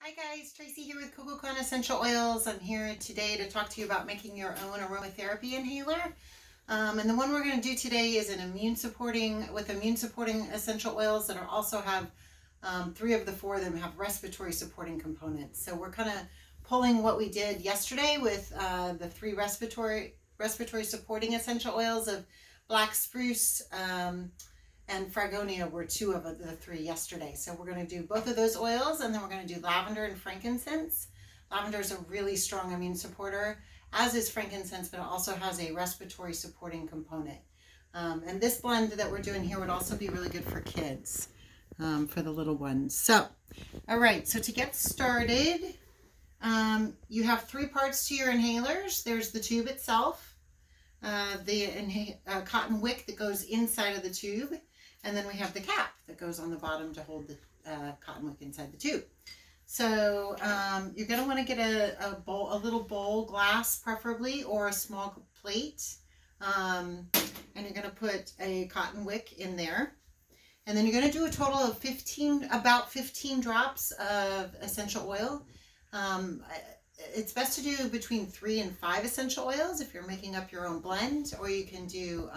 Hi guys, Tracy here with Coco Con Essential Oils. I'm here today to talk to you about making your own aromatherapy inhaler. And the one we're going to do today is an immune supporting essential oils that also have 3 of the 4 of them have respiratory supporting components. So we're kind of pulling what we did yesterday with the 3 respiratory supporting essential oils of black spruce, and Fragonia were 2 of the 3 yesterday. So we're going to do both of those oils, and then we're going to do lavender and frankincense. Lavender is a really strong immune supporter, as is frankincense, but it also has a respiratory supporting component. And this blend that we're doing here would also be really good for kids, for the little ones. So, all right, so to get started, you have 3 parts to your inhalers. There's the tube itself, the cotton wick that goes inside of the tube, and then we have the cap that goes on the bottom to hold the cotton wick inside the tube. So you're going to want to get a little bowl, glass preferably, or a small plate. And you're going to put a cotton wick in there. And then you're going to do a total of about 15 drops of essential oil. It's best to do between 3 and 5 essential oils if you're making up your own blend, or you can do,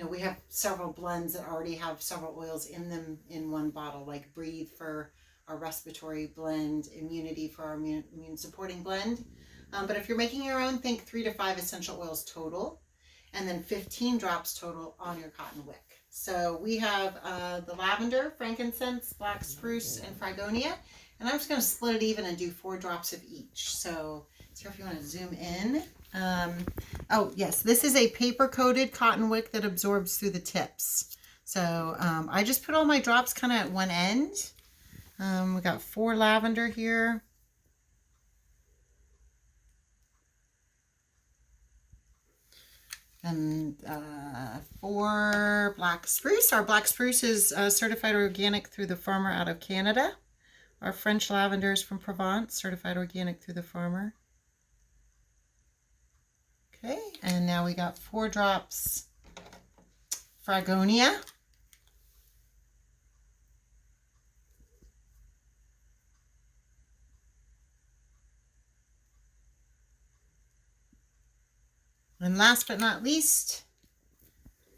we have several blends that already have several oils in them in one bottle, like Breathe for our respiratory blend, Immunity for our immune supporting blend. But if you're making your own, think 3 to 5 essential oils total, and then 15 drops total on your cotton wick. So we have the lavender, frankincense, black spruce, and Fragonia. And I'm just going to split it even and do 4 drops of each. So here, if you want to zoom in. Oh, yes, this is a paper-coated cotton wick that absorbs through the tips. So I just put all my drops kind of at one end. We got 4 lavender here. And 4 black spruce. Our black spruce is certified organic through the farmer out of Canada. Our French lavender is from Provence, certified organic through the farmer. Okay, and now we got 4 drops Fragonia. And last but not least,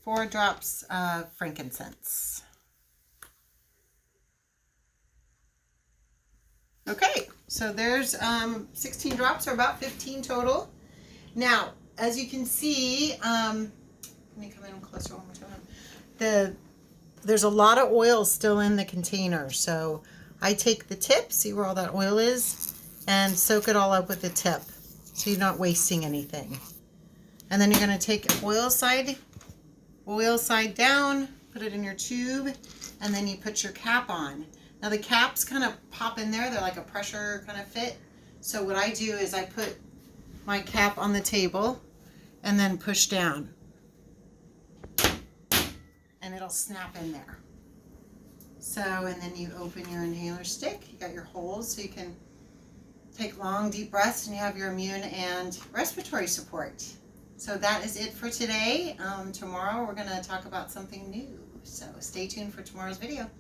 4 drops of frankincense. Okay, so there's 16 drops, or about 15 total. Now, as you can see, let me come in closer one more time. There's a lot of oil still in the container, so I take the tip, see where all that oil is, and soak it all up with the tip, so you're not wasting anything. And then you're going to take oil side down, put it in your tube, and then you put your cap on. Now the caps kind of pop in there. They're like a pressure kind of fit. So what I do is I put my cap on the table and then push down. And it'll snap in there. So, and then you open your inhaler stick. You got your holes so you can take long, deep breaths, and you have your immune and respiratory support. So that is it for today. Tomorrow we're going to talk about something new. So stay tuned for tomorrow's video.